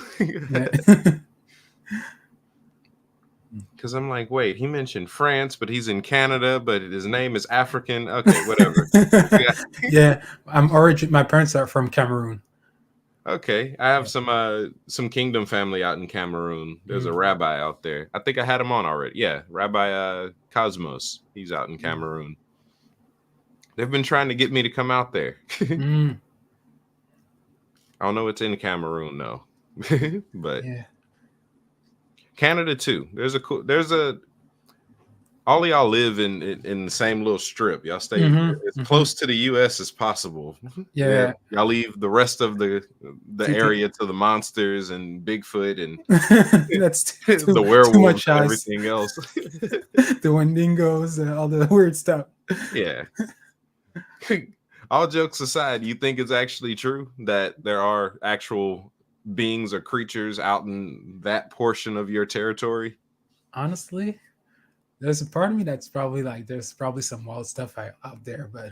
Because I'm like, wait, he mentioned France, but he's in Canada, but his name is African. Okay, whatever. Yeah. Yeah, my parents are from Cameroon. Okay, I have some kingdom family out in Cameroon. There's a rabbi out there. I think I had him on already. Yeah, Rabbi Cosmos. He's out in Cameroon. They've been trying to get me to come out there. I don't know what's in Cameroon though, but Yeah. Canada too. There's a all of y'all live in the same little strip. Y'all stay as close to the U.S. as possible. Yeah. Y'all leave the rest of the area to the monsters and Bigfoot and That's the too much werewolves and ice. everything else. The Wendigos, all the weird stuff. Yeah. All jokes aside, you think it's actually true that there are actual beings or creatures out in that portion of your territory? Honestly, there's a part of me that's probably like, there's probably some wild stuff out there, but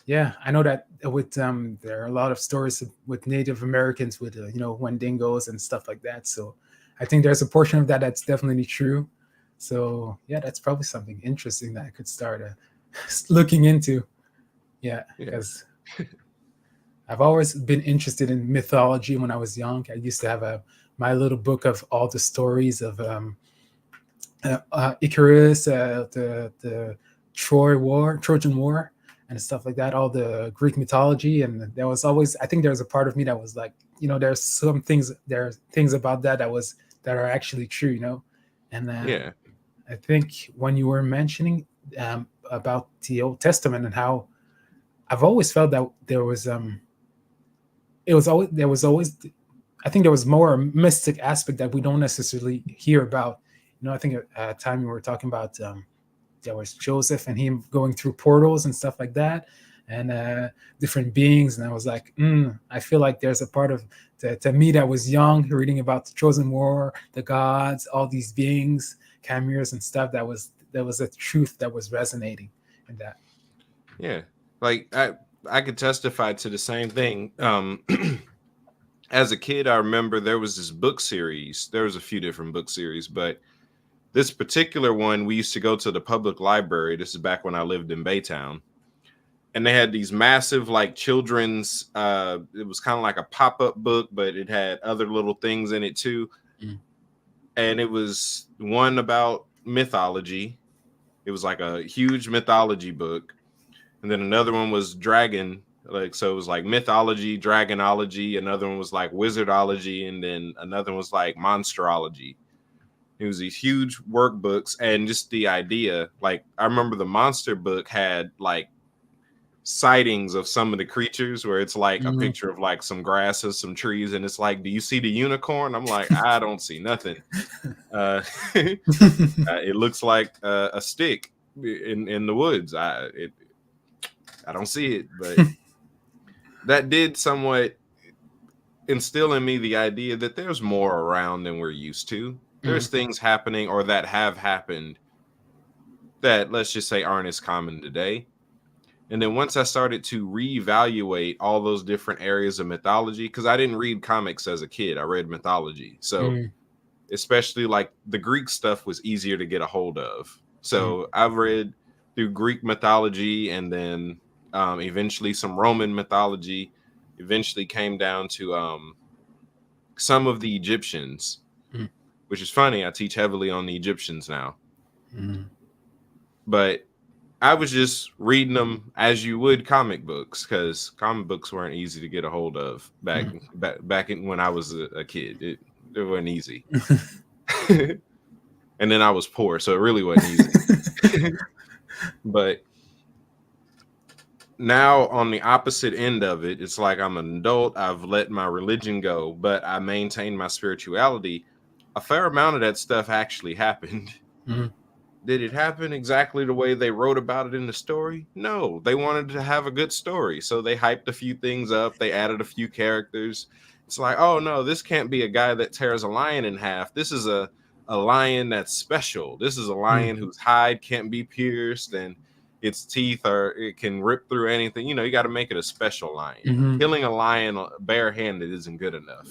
yeah, I know that with there are a lot of stories with Native Americans with Wendigos and stuff like that. So I think there's a portion of that that's definitely true. So yeah, that's probably something interesting that I could start looking into. Yeah, because I've always been interested in mythology. When I was young, I used to have my little book of all the stories of Icarus, the Trojan War, and stuff like that. All the Greek mythology, and there was always, I think there was a part of me that was like, there's some things, there are things about that are actually true, and Yeah. I think when you were mentioning about the Old Testament and how I've always felt that there was always, I think there was more a mystic aspect that we don't necessarily hear about. I think at a time we were talking about there was Joseph and him going through portals and stuff like that, and different beings. And I was like, I feel like there's a part of to me that was young, reading about the Chosen War, the gods, all these beings, chimeras and stuff. That was a truth that was resonating in that. Yeah. Like I could testify to the same thing. As a kid, I remember there was this book series. There was a few different book series, but this particular one, we used to go to the public library. This is back when I lived in Baytown. And they had these massive, like, children's, it was kind of like a pop-up book, but it had other little things in it too. Mm. And it was one about mythology. It was like a huge mythology book. And then another one was dragon. Like, so it was like mythology, dragonology. Another one was like wizardology. And then another one was like monsterology. It was these huge workbooks, and just the idea, like, I remember the monster book had like sightings of some of the creatures where it's like a picture of like some grasses, some trees, and it's like, do you see the unicorn? I'm like, I don't see nothing. It looks like a stick in the woods. I don't see it, but that did somewhat instill in me the idea that there's more around than we're used to. There's things happening or that have happened that, let's just say, aren't as common today. And then once I started to reevaluate all those different areas of mythology, because I didn't read comics as a kid, I read mythology. So especially like the Greek stuff was easier to get a hold of. So I've read through Greek mythology, and then eventually some Roman mythology, eventually came down to some of the Egyptians, which is funny. I teach heavily on the Egyptians now. But I was just reading them as you would comic books, because comic books weren't easy to get a hold of back in, when I was a kid. It wasn't easy. And then I was poor, so it really wasn't easy. But now on the opposite end of it, it's like I'm an adult. I've let my religion go, but I maintain my spirituality. A fair amount of that stuff actually happened. Did it happen exactly the way they wrote about it in the story? No, they wanted to have a good story, so they hyped a few things up. They added a few characters. It's like, oh no, this can't be a guy that tears a lion in half. This is a lion that's special. This is a lion whose hide can't be pierced, and its teeth it can rip through anything. You got to make it a special lion. Killing a lion barehanded isn't good enough.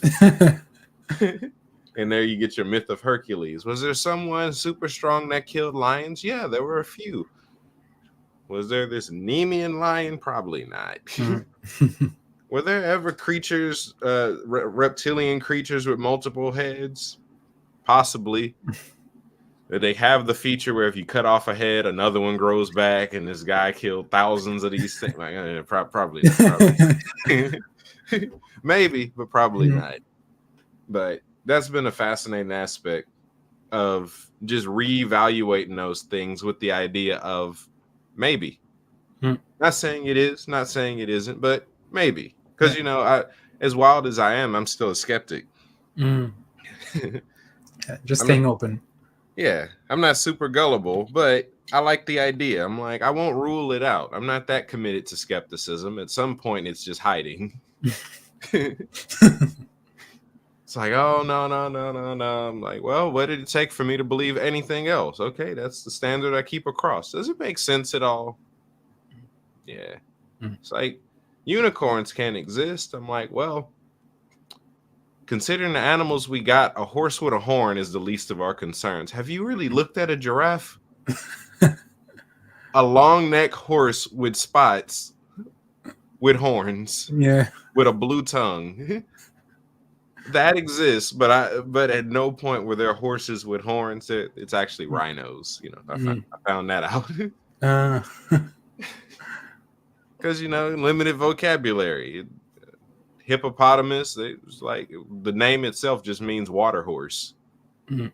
And there you get your myth of Hercules. Was there someone super strong that killed lions? Yeah, there were a few. Was there this Nemean lion? Probably not. Were there ever creatures, reptilian creatures with multiple heads? Possibly. They have the feature where if you cut off a head, another one grows back, and this guy killed thousands of these things. Like, probably not. Maybe, but probably not. But that's been a fascinating aspect of just reevaluating those things with the idea of maybe. Not saying it is, not saying it isn't, but maybe. Because, as wild as I am, I'm still a skeptic. Just staying open. Yeah, I'm not super gullible, but I like the idea. I'm like, I won't rule it out. I'm not that committed to skepticism. At some point, it's just hiding. It's like, oh, no. I'm like, well, what did it take for me to believe anything else? Okay, that's the standard I keep across. Does it make sense at all? Yeah. It's like, unicorns can't exist. I'm like, well, considering the animals we got, a horse with a horn is the least of our concerns. Have you really looked at a giraffe? A long neck horse with spots, with horns, with a blue tongue. That exists, but at no point were there horses with horns. It's actually rhinos. Mm. I found that out Uh, because limited vocabulary. Hippopotamus. It's like the name itself just means water horse. mm,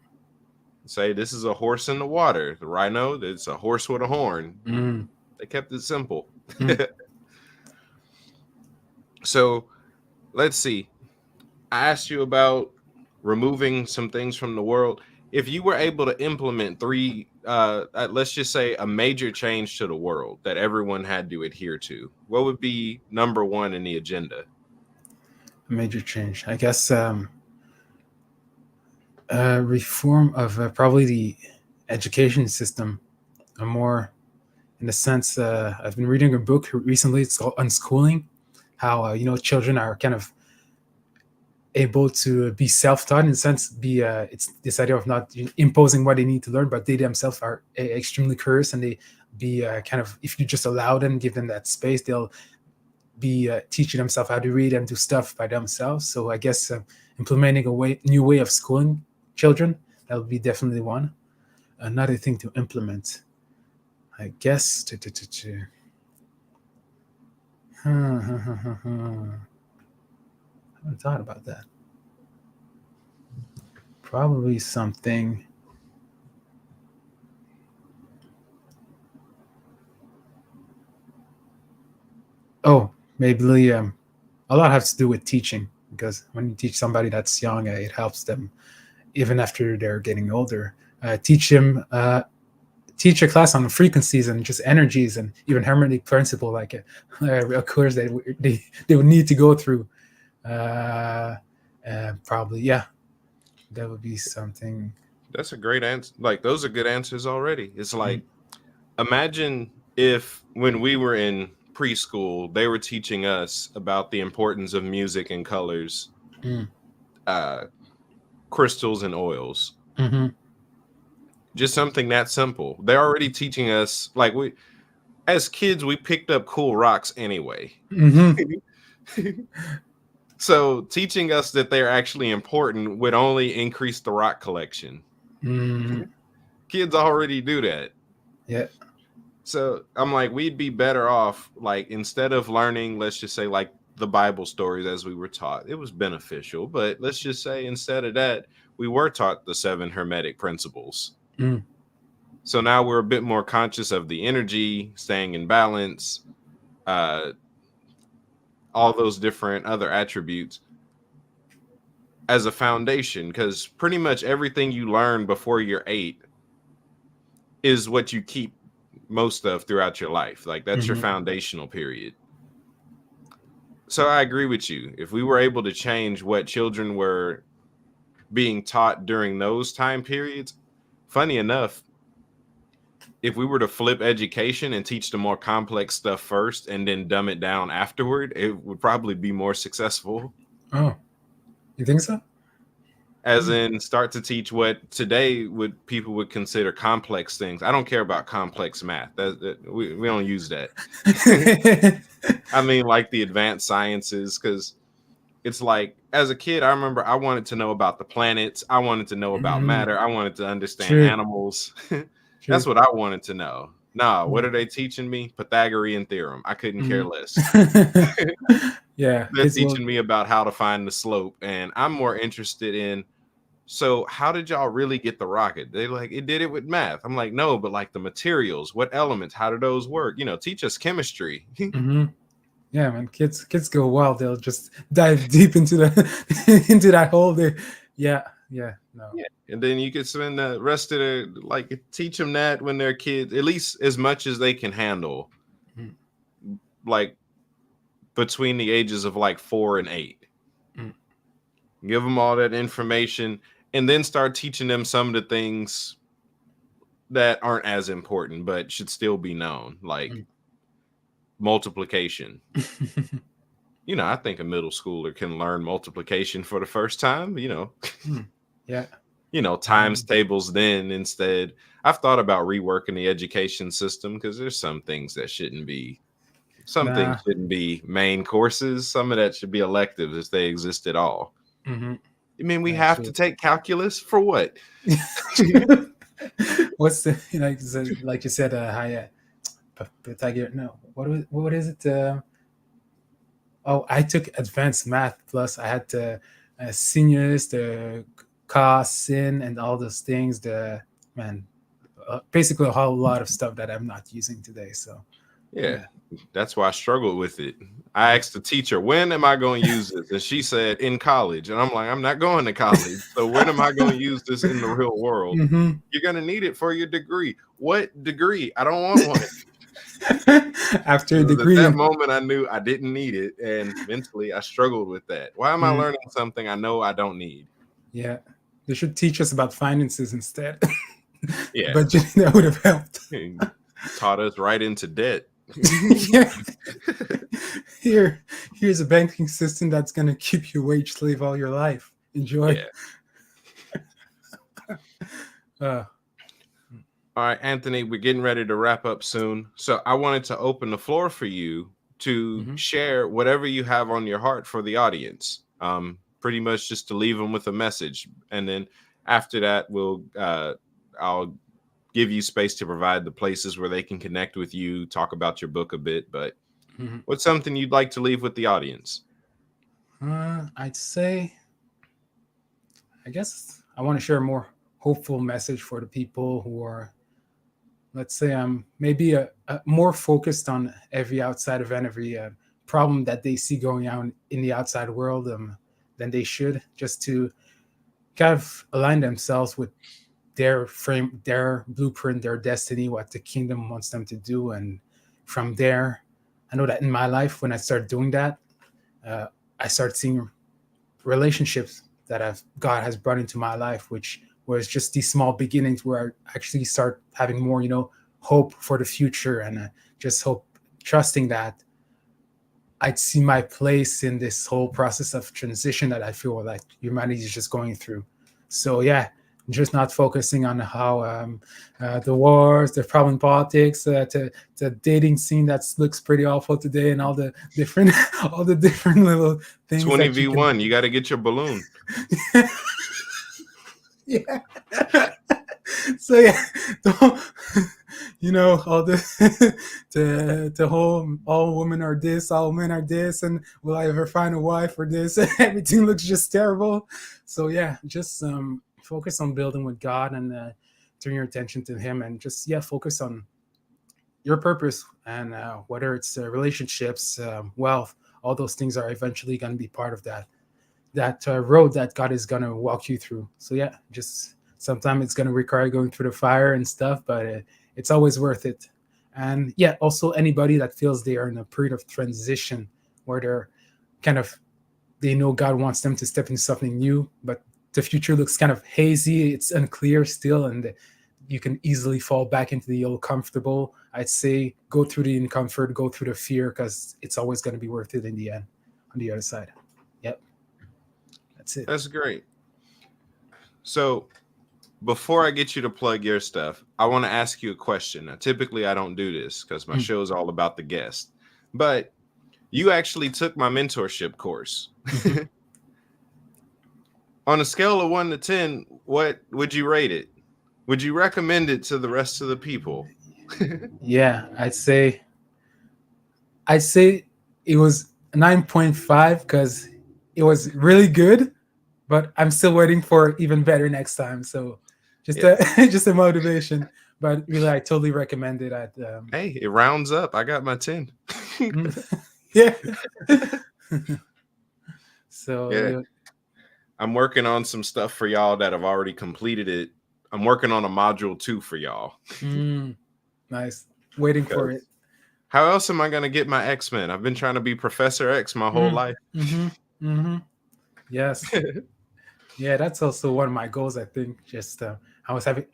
Say this is a horse in the water. The rhino, it's a horse with a horn. mm, They kept it simple. mm. So let's see. I asked you about removing some things from the world. If you were able to implement three, let's just say a major change to the world that everyone had to adhere to, what would be number one in the agenda? A major change, I guess. Reform of probably the education system, a more in the sense. I've been reading a book recently. It's called Unschooling. How children are kind of able to be self-taught in a sense. It's this idea of not imposing what they need to learn, but they themselves are extremely curious, and they be kind of, if you just allow them, give them that space, they'll be teaching themselves how to read and do stuff by themselves. So I guess implementing new way of schooling children, that would be definitely one. Another thing to implement, I guess. I haven't thought about that. Probably something. Oh, maybe a lot has to do with teaching, because when you teach somebody that's young, it helps them even after they're getting older. Teach teach a class on frequencies and just energies and even harmonic principle, like a course they would need to go through. Probably, yeah, that would be something. That's a great answer. Like those are good answers already. It's like, imagine if when we were in preschool, they were teaching us about the importance of music and colors, Mm. Crystals and oils. Mm-hmm. Just something that simple. They're already teaching us, like, we as kids, we picked up cool rocks anyway. Mm-hmm. So teaching us that they're actually important would only increase the rock collection. Mm. Kids already do that. Yeah. So I'm like, we'd be better off, like, instead of learning, let's just say, like the Bible stories as we were taught, it was beneficial. But let's just say instead of that, we were taught the 7 Hermetic principles. Mm. So now we're a bit more conscious of the energy, staying in balance, all those different other attributes as a foundation, because pretty much everything you learn before you're 8 is what you keep most of throughout your life. Like that's your foundational period. So I agree with you. If we were able to change what children were being taught during those time periods, funny enough, if we were to flip education and teach the more complex stuff first and then dumb it down afterward, it would probably be more successful. Oh, you think so? As in, start to teach what today people would consider complex things. I don't care about complex math. We don't use that. I mean, like the advanced sciences, because it's like, as a kid, I remember I wanted to know about the planets. I wanted to know about matter. I wanted to understand animals. That's what I wanted to know. Nah, what are they teaching me? Pythagorean theorem. I couldn't care less. Yeah. They're teaching me about how to find the slope. And I'm more interested in, so how did y'all really get the rocket? They like, it did it with math. I'm like, no, but like the materials, what elements, how do those work? Teach us chemistry. Yeah, man, kids go wild. They'll just dive deep into into that hole there. Yeah, no. Yeah. And then you could spend the rest of their, like, teach them that when they're kids, at least as much as they can handle, like between the ages of like 4 and 8. Give them all that information and then start teaching them some of the things that aren't as important but should still be known, like multiplication. I think a middle schooler can learn multiplication for the first time. Yeah. Times tables then instead. I've thought about reworking the education system because there's some things that shouldn't be. Some things shouldn't be main courses. Some of that should be electives if they exist at all. Hmm. You mean we have to Actually, take calculus for what? what's the like you said, Pythagorean? No, what is it? Oh, I took advanced math plus I had the sinus, the cos, sin, and all those things. The man, basically a whole lot of stuff that I'm not using today. So Yeah, yeah. that's why I struggled with it. I asked the teacher, when am I going to use this? And she said, in college. And I'm like, I'm not going to college. So when am I going to use this in the real world? Hmm. You're going to need it for your degree. What degree? I don't want one. After a At degree, that moment, I knew I didn't need it. And mentally, I struggled with that. Why am I mm, learning something I know I don't need? yeah, they should teach us about finances instead. Yeah. Budgeting that would have helped. Taught us right into debt. Yeah. Here's a banking system that's gonna keep you wage slave all your life. Enjoy. Yeah. Uh, All right, Anthony, we're getting ready to wrap up soon. So I wanted to open the floor for you to mhm. share whatever you have on your heart for the audience. Pretty much just to leave them with a message. And then after that, I'll give you space to provide the places where they can connect with you, talk about your book a bit. But Mhm. what's something you'd like to leave with the audience? I'd say, I guess I want to share a more hopeful message for the people who are, let's say, maybe a more focused on every outside event, every problem that they see going on in the outside world than they should, just to kind of align themselves with their frame, their blueprint, their destiny, what the kingdom wants them to do. And from there, I know that in my life, when I started doing that, uh, I started seeing relationships that God has brought into my life, which was just these small beginnings where I actually start having more, hope for the future, and just hope, trusting that I'd see my place in this whole process of transition that I feel like humanity is just going through. So yeah, just not focusing on how the wars, the problem politics, to the dating scene that looks pretty awful today, and all the different all the different little things that you can. 20v1, you got to get your balloon. Yeah. So yeah, don't, all the whole all women are this, all men are this, and will I ever find a wife for this? Everything looks just terrible. So yeah, just focus on building with God, and turn your attention to Him, and just focus on your purpose, and whether it's relationships, wealth, all those things are eventually going to be part of that road that God is going to walk you through. So yeah, just sometimes it's going to require going through the fire and stuff, but it's always worth it. And yeah, also anybody that feels they are in a period of transition where they're kind of, they know God wants them to step into something new, but the future looks kind of hazy. It's unclear still, and you can easily fall back into the old comfortable. I'd say go through the discomfort, go through the fear, because it's always going to be worth it in the end on the other side. Yep. That's it. That's great. So before I get you to plug your stuff, I want to ask you a question. Now, typically, I don't do this because my show is all about the guest, but you actually took my mentorship course. Mm-hmm. On a scale of 1 to 10, what would you rate it? Would you recommend it to the rest of the people? Yeah, I'd say it was 9.5 because it was really good, but I'm still waiting for even better next time. So just just a motivation. But really, I totally recommend it. Hey, it rounds up. I got my 10. Yeah. So Yeah. I'm working on some stuff for y'all that have already completed it. I'm working on a module 2 for y'all. Nice. Waiting for it. How else am I going to get my X-Men? I've been trying to be Professor X my whole life. Yes. Yeah, that's also one of my goals. I think just I was having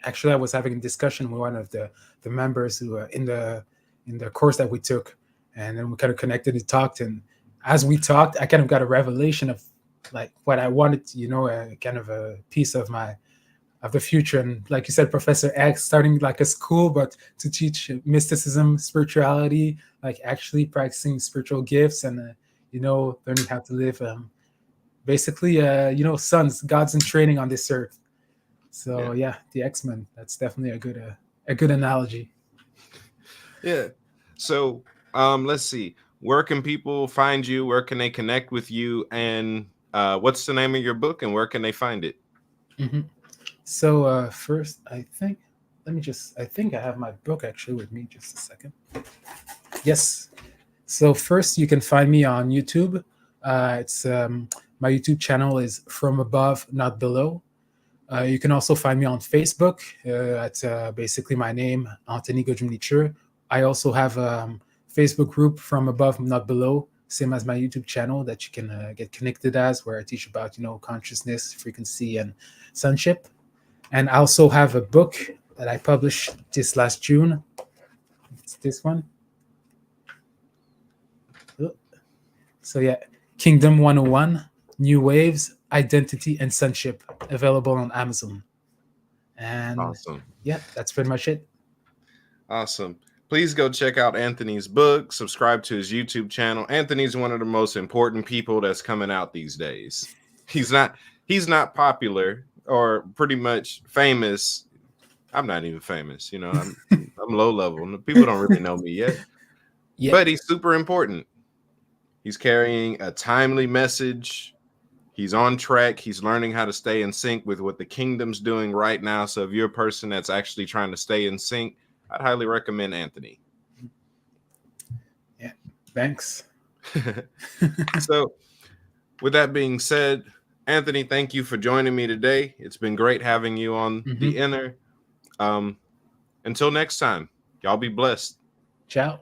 a discussion with one of the members who in the course that we took, and then we kind of connected and talked. And as we talked, I kind of got a revelation of like what I wanted, kind of a piece of the future. And like you said, Professor X, starting like a school, but to teach mysticism, spirituality, like actually practicing spiritual gifts, and learning how to live basically, sons, gods in training on this earth. So yeah, the X-Men. That's definitely a good analogy. Yeah. So let's see. Where can people find you? Where can they connect with you? And what's the name of your book and where can they find it? Mm-hmm. So first, I think I think I have my book actually with me. Just a second. Yes. So first, you can find me on YouTube. It's My YouTube channel is From Above, Not Below. You can also find me on Facebook. At basically my name, Anthony Gojumnicher. I also have a Facebook group From Above, Not Below, same as my YouTube channel that you can get connected as, where I teach about consciousness, frequency, and sonship. And I also have a book that I published this last June. It's this one. So yeah, Kingdom 101, New Waves, Identity, and Sonship, available on Amazon. And Awesome. yeah, that's pretty much it. Awesome. Please go check out Anthony's book, subscribe to his YouTube channel. Anthony's one of the most important people that's coming out these days. He's not popular or pretty much famous. I'm not even famous, I'm low level. People don't really know me yet. Yeah. But he's super important. He's carrying a timely message. He's on track. He's learning how to stay in sync with what the kingdom's doing right now. So if you're a person that's actually trying to stay in sync, I'd highly recommend Anthony. Yeah, thanks. So with that being said, Anthony, thank you for joining me today. It's been great having you on The Inner. Until next time, y'all be blessed. Ciao.